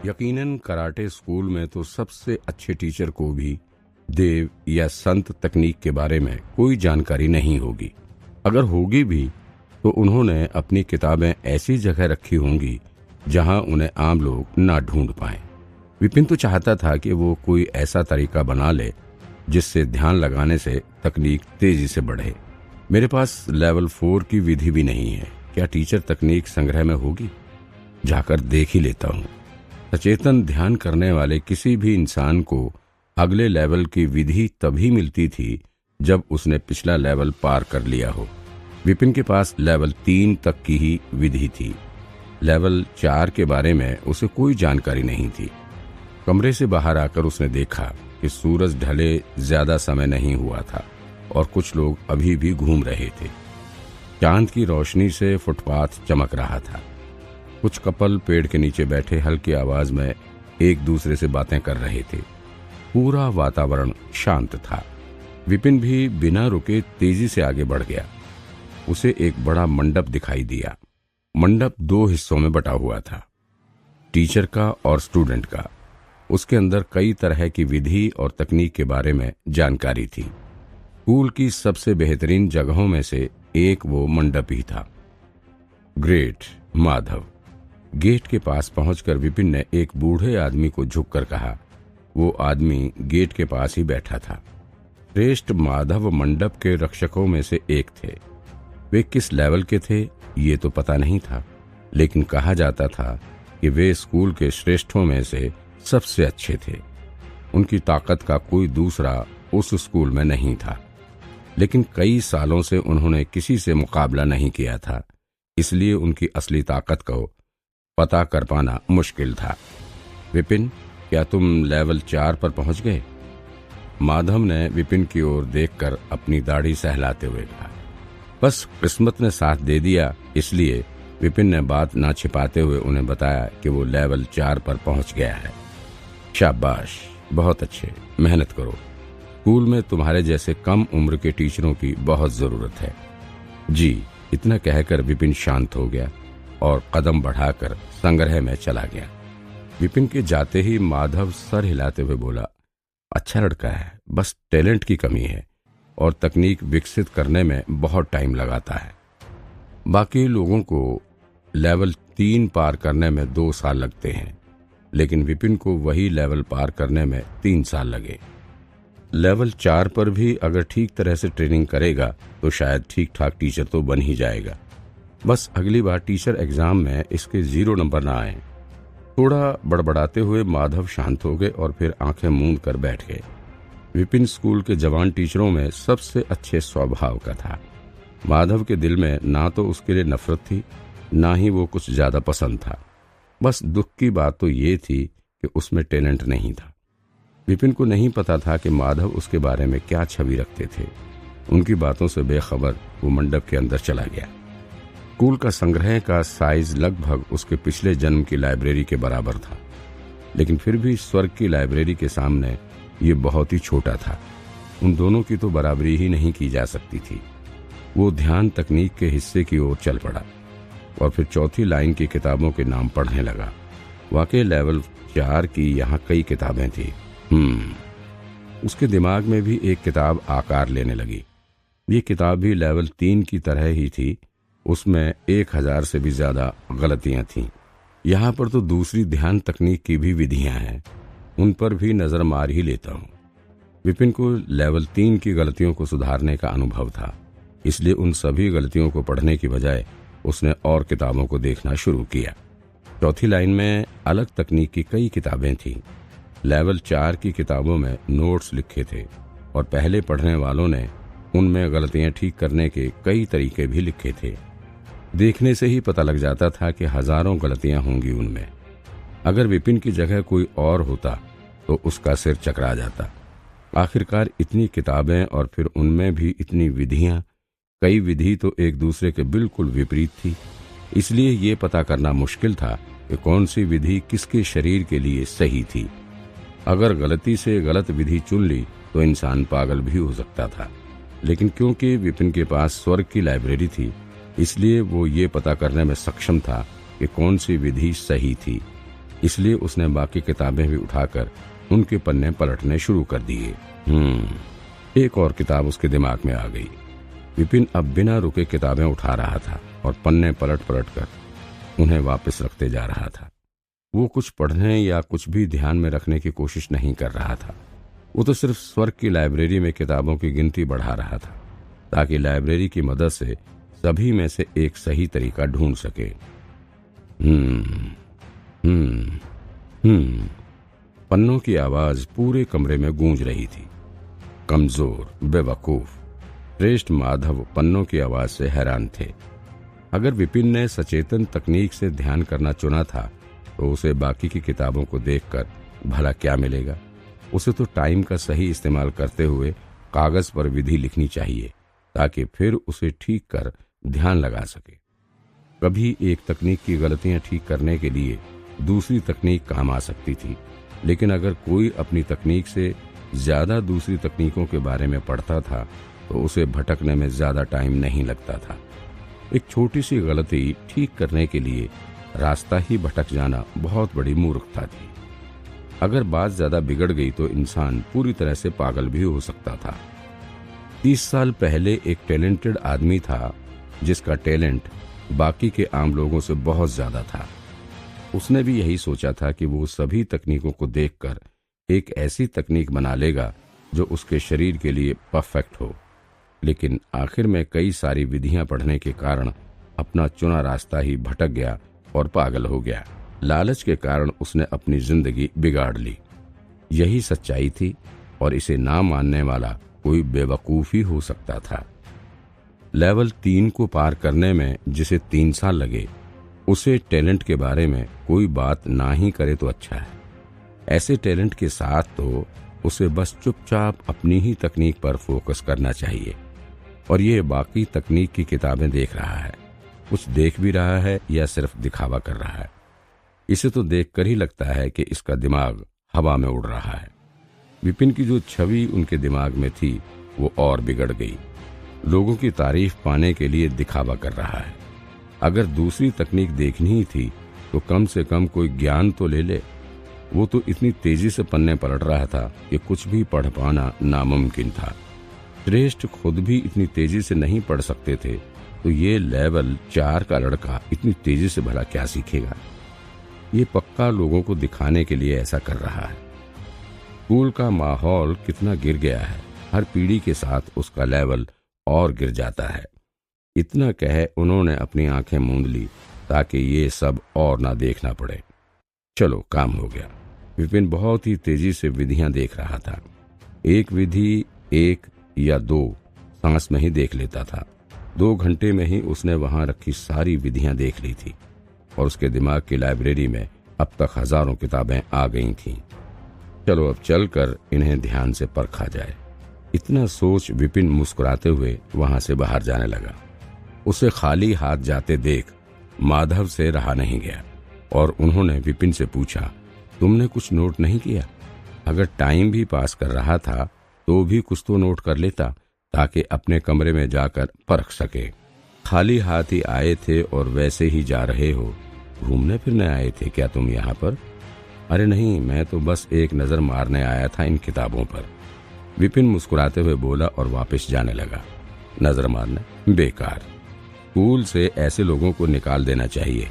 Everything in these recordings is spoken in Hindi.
यकीनन कराटे स्कूल में तो सबसे अच्छे टीचर को भी देव या संत तकनीक के बारे में कोई जानकारी नहीं होगी। अगर होगी भी तो उन्होंने अपनी किताबें ऐसी जगह रखी होंगी जहां उन्हें आम लोग ना ढूंढ पाएं। विपिन तो चाहता था कि वो कोई ऐसा तरीका बना ले जिससे ध्यान लगाने से तकनीक तेजी से बढ़े। मेरे पास लेवल 4 की विधि भी नहीं है, क्या टीचर तकनीक संग्रह में होगी? जाकर देख ही लेता हूँ। सचेतन ध्यान करने वाले किसी भी इंसान को अगले लेवल की विधि तभी मिलती थी जब उसने पिछला लेवल पार कर लिया हो। विपिन के पास लेवल 3 तक की ही विधि थी। लेवल 4 के बारे में उसे कोई जानकारी नहीं थी। कमरे से बाहर आकर उसने देखा कि सूरज ढले ज्यादा समय नहीं हुआ था और कुछ लोग अभी भी घूम रहे थे। चांद की रोशनी से फुटपाथ चमक रहा था। कुछ कपल पेड़ के नीचे बैठे हल्की आवाज में एक दूसरे से बातें कर रहे थे। पूरा वातावरण शांत था। विपिन भी बिना रुके तेजी से आगे बढ़ गया। उसे एक बड़ा मंडप दिखाई दिया। मंडप 2 हिस्सों में बटा हुआ था, टीचर का और स्टूडेंट का। उसके अंदर कई तरह की विधि और तकनीक के बारे में जानकारी थी। स्कूल की सबसे बेहतरीन जगहों में से एक वो मंडप ही था। ग्रेट माधव। गेट के पास पहुंचकर विपिन ने एक बूढ़े आदमी को झुककर कहा। वो आदमी गेट के पास ही बैठा था। श्रेष्ठ माधव मंडप के रक्षकों में से एक थे। वे किस लेवल के थे ये तो पता नहीं था, लेकिन कहा जाता था कि वे स्कूल के श्रेष्ठों में से सबसे अच्छे थे। उनकी ताकत का कोई दूसरा उस स्कूल में नहीं था, लेकिन कई सालों से उन्होंने किसी से मुकाबला नहीं किया था, इसलिए उनकी असली ताकत को पता कर पाना मुश्किल था। विपिन, क्या तुम लेवल 4 पर पहुंच गए? माधव ने विपिन की ओर देखकर अपनी दाढ़ी सहलाते हुए कहा। बस किस्मत ने साथ दे दिया, इसलिए विपिन ने बात ना छिपाते हुए उन्हें बताया कि वो लेवल 4 पर पहुंच गया है। शाबाश, बहुत अच्छे, मेहनत करो। स्कूल में तुम्हारे जैसे कम उम्र के टीचरों की बहुत जरूरत है। जी, इतना कहकर विपिन शांत हो गया और कदम बढ़ाकर संग्रह में चला गया। विपिन के जाते ही माधव सर हिलाते हुए बोला, अच्छा लड़का है, बस टैलेंट की कमी है और तकनीक विकसित करने में बहुत टाइम लगाता है। बाकी लोगों को लेवल 3 पार करने में 2 साल लगते हैं, लेकिन विपिन को वही लेवल पार करने में 3 साल लगे। लेवल 4 पर भी अगर ठीक तरह से ट्रेनिंग करेगा तो शायद ठीक ठाक टीचर तो बन ही जाएगा। बस अगली बार टीचर एग्जाम में इसके 0 नंबर ना आए। थोड़ा बड़बड़ाते हुए माधव शांत हो गए और फिर आंखें मूंद कर बैठ गए। विपिन स्कूल के जवान टीचरों में सबसे अच्छे स्वभाव का था। माधव के दिल में ना तो उसके लिए नफरत थी, ना ही वो कुछ ज्यादा पसंद था। बस दुख की बात तो ये थी कि उसमें टैलेंट नहीं था। विपिन को नहीं पता था कि माधव उसके बारे में क्या छवि रखते थे। उनकी बातों से बेखबर वो मंडप के अंदर चला गया। स्कूल का संग्रह का साइज लगभग उसके पिछले जन्म की लाइब्रेरी के बराबर था, लेकिन फिर भी स्वर्ग की लाइब्रेरी के सामने ये बहुत ही छोटा था। उन दोनों की तो बराबरी ही नहीं की जा सकती थी। वो ध्यान तकनीक के हिस्से की ओर चल पड़ा और फिर चौथी लाइन की किताबों के नाम पढ़ने लगा। वाकई लेवल 4 की यहाँ कई किताबें थी। उसके दिमाग में भी एक किताब आकार लेने लगी। ये किताब भी लेवल 3 की तरह ही थी। उसमें 1000 से भी ज्यादा गलतियां थीं। यहाँ पर तो दूसरी ध्यान तकनीक की भी विधियां हैं, उन पर भी नजर मार ही लेता हूँ। विपिन को लेवल 3 की गलतियों को सुधारने का अनुभव था, इसलिए उन सभी गलतियों को पढ़ने की बजाय उसने और किताबों को देखना शुरू किया। चौथी लाइन में अलग तकनीक की कई किताबें थीं। लेवल 4 की किताबों में नोट्स लिखे थे और पहले पढ़ने वालों ने उनमें गलतियां ठीक करने के कई तरीके भी लिखे थे। देखने से ही पता लग जाता था कि हजारों गलतियां होंगी उनमें। अगर विपिन की जगह कोई और होता तो उसका सिर चकरा जाता। आखिरकार इतनी किताबें और फिर उनमें भी इतनी विधियां, कई विधि तो एक दूसरे के बिल्कुल विपरीत थी। इसलिए ये पता करना मुश्किल था कि कौन सी विधि किसके शरीर के लिए सही थी। अगर गलती से गलत विधि चुन ली तो इंसान पागल भी हो सकता था, लेकिन क्योंकि विपिन के पास स्वर्ग की लाइब्रेरी थी, इसलिए वो ये पता करने में सक्षम था कि कौन सी विधि सही थी। इसलिए उसने बाकी किताबें भी उठाकर उनके पन्ने पलटने शुरू कर दिए। एक और किताब उसके दिमाग में आ गई। विपिन अब बिना रुके किताबें उठा रहा था और पन्ने पलट पलट कर उन्हें वापस रखते जा रहा था। वो कुछ पढ़ने या कुछ भी ध्यान में रखने की कोशिश नहीं कर रहा था। वो तो सिर्फ स्वर्ग की लाइब्रेरी में किताबों की गिनती बढ़ा रहा था ताकि लाइब्रेरी की मदद से सभी में से एक सही तरीका ढूंढ सके। पन्नों की आवाज पूरे कमरे में गूंज रही थी। कमजोर, बेवकूफ श्रेष्ठ माधव पन्नों की आवाज से हैरान थे। अगर विपिन ने सचेतन तकनीक से ध्यान करना चुना था तो उसे बाकी की किताबों को देखकर भला क्या मिलेगा। उसे तो टाइम का सही इस्तेमाल करते हुए कागज पर विधि लिखनी चाहिए ताकि फिर उसे ठीक कर ध्यान लगा सके। कभी एक तकनीक की गलतियां ठीक करने के लिए दूसरी तकनीक काम आ सकती थी, लेकिन अगर कोई अपनी तकनीक से ज्यादा दूसरी तकनीकों के बारे में पढ़ता था तो उसे भटकने में ज्यादा टाइम नहीं लगता था। एक छोटी सी गलती ठीक करने के लिए रास्ता ही भटक जाना बहुत बड़ी मूर्खता थी। अगर बात ज्यादा बिगड़ गई तो इंसान पूरी तरह से पागल भी हो सकता था। 30 साल पहले एक टैलेंटेड आदमी था जिसका टैलेंट बाकी के आम लोगों से बहुत ज्यादा था। उसने भी यही सोचा था कि वो सभी तकनीकों को देखकर एक ऐसी तकनीक बना लेगा जो उसके शरीर के लिए परफेक्ट हो, लेकिन आखिर में कई सारी विधियां पढ़ने के कारण अपना चुना रास्ता ही भटक गया और पागल हो गया। लालच के कारण उसने अपनी जिंदगी बिगाड़ ली। यही सच्चाई थी और इसे ना मानने वाला कोई बेवकूफ ही हो सकता था। लेवल 3 को पार करने में जिसे 3 साल लगे, उसे टैलेंट के बारे में कोई बात ना ही करे तो अच्छा है। ऐसे टैलेंट के साथ तो उसे बस चुपचाप अपनी ही तकनीक पर फोकस करना चाहिए। और ये बाकी तकनीक की किताबें देख रहा है, कुछ देख भी रहा है या सिर्फ दिखावा कर रहा है। इसे तो देखकर ही लगता है कि इसका दिमाग हवा में उड़ रहा है। विपिन की जो छवि उनके दिमाग में थी वो और बिगड़ गई। लोगों की तारीफ पाने के लिए दिखावा कर रहा है। अगर दूसरी तकनीक देखनी ही थी तो कम से कम कोई ज्ञान तो ले ले। वो तो इतनी तेजी से पन्ने पलट रहा था कि कुछ भी पढ़ पाना नामुमकिन था। श्रेष्ठ खुद भी इतनी तेजी से नहीं पढ़ सकते थे तो ये लेवल 4 का लड़का इतनी तेजी से भला क्या सीखेगा। ये पक्का लोगों को दिखाने के लिए ऐसा कर रहा है। स्कूल का माहौल कितना गिर गया है, हर पीढ़ी के साथ उसका लेवल और गिर जाता है। इतना कह उन्होंने अपनी आंखें मूंद ली ताकि ये सब और ना देखना पड़े। चलो काम हो गया। विपिन बहुत ही तेजी से विधियां देख रहा था। एक विधि 1 या 2 सांस में ही देख लेता था। 2 घंटे में ही उसने वहां रखी सारी विधियां देख ली थी और उसके दिमाग की लाइब्रेरी में अब तक हजारों किताबें आ गई थीं। चलो अब चलकर इन्हें ध्यान से परखा जाए। इतना सोच विपिन मुस्कुराते हुए वहां से बाहर जाने लगा। उसे खाली हाथ जाते देख माधव से रहा नहीं गया और उन्होंने विपिन से पूछा, तुमने कुछ नोट नहीं किया? अगर टाइम भी पास कर रहा था तो भी कुछ तो नोट कर लेता ताकि अपने कमरे में जाकर परख सके। खाली हाथ ही आए थे और वैसे ही जा रहे हो। घूमने फिरने आए थे क्या तुम यहाँ पर? अरे नहीं, मैं तो बस एक नजर मारने आया था इन किताबों पर। विपिन मुस्कुराते हुए बोला और वापस जाने लगा। नजर मारना बेकार। स्कूल से ऐसे लोगों को निकाल देना चाहिए।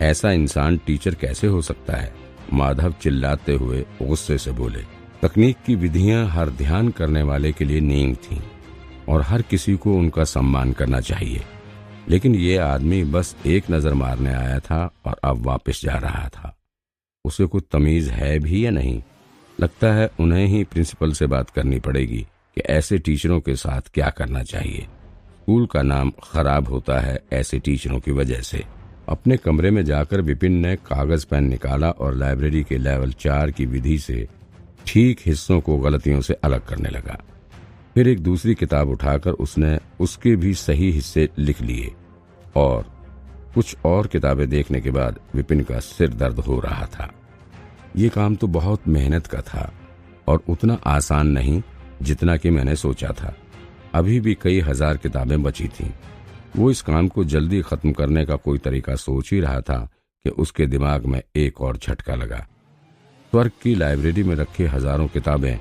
ऐसा इंसान टीचर कैसे हो सकता है? माधव चिल्लाते हुए गुस्से से बोले। तकनीक की विधियां हर ध्यान करने वाले के लिए नींव थीं और हर किसी को उनका सम्मान करना चाहिए, लेकिन ये आदमी बस एक नजर मारने आया था और अब वापस जा रहा था। उसे कुछ तमीज है भी या नहीं? लगता है उन्हें ही प्रिंसिपल से बात करनी पड़ेगी कि ऐसे टीचरों के साथ क्या करना चाहिए। स्कूल का नाम खराब होता है ऐसे टीचरों की वजह से। अपने कमरे में जाकर विपिन ने कागज पेन निकाला और लाइब्रेरी के लेवल 4 की विधि से ठीक हिस्सों को गलतियों से अलग करने लगा। फिर एक दूसरी किताब उठाकर उसने उसके भी सही हिस्से लिख लिए और कुछ और किताबें देखने के बाद विपिन का सिर दर्द हो रहा था। ये काम तो बहुत मेहनत का था और उतना आसान नहीं जितना कि मैंने सोचा था। अभी भी कई हजार किताबें बची थीं। वो इस काम को जल्दी खत्म करने का कोई तरीका सोच ही रहा था कि उसके दिमाग में एक और झटका लगा। स्वर्ग की लाइब्रेरी में रखे हजारों किताबें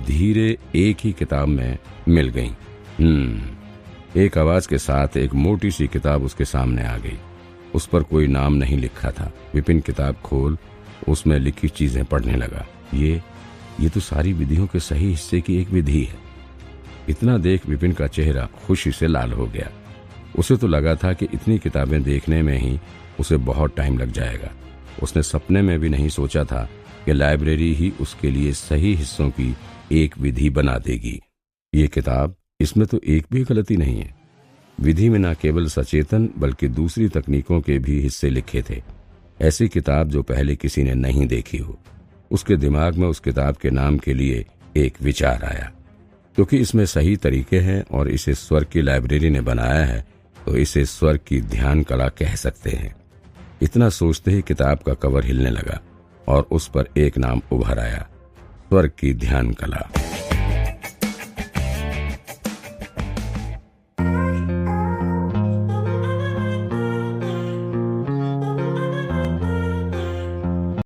धीरे एक ही किताब में मिल गईं। एक आवाज के साथ एक मोटी सी किताब उसके सामने आ गई। उस पर कोई नाम नहीं लिखा था। विपिन किताब खोल उसमें लिखी चीजें पढ़ने लगा। ये तो सारी विधियों के सही हिस्से की एक विधि है। इतना देख विपिन का चेहरा खुशी से लाल हो गया। उसे तो लगा था कि इतनी किताबें देखने में ही उसे बहुत टाइम लग जाएगा। उसने सपने में भी नहीं सोचा था कि लाइब्रेरी ही उसके लिए सही हिस्सों की एक विधि बना देगी। ये किताब, इसमें तो एक भी गलती नहीं है। विधि में न केवल सचेतन बल्कि दूसरी तकनीकों के भी हिस्से लिखे थे। ऐसी किताब जो पहले किसी ने नहीं देखी हो। उसके दिमाग में उस किताब के नाम के लिए एक विचार आया। क्योंकि इसमें सही तरीके हैं और इसे स्वर्ग की लाइब्रेरी ने बनाया है, तो इसे स्वर्ग की ध्यान कला कह सकते हैं। इतना सोचते ही किताब का कवर हिलने लगा और उस पर एक नाम उभर आया, स्वर्ग की ध्यान कला।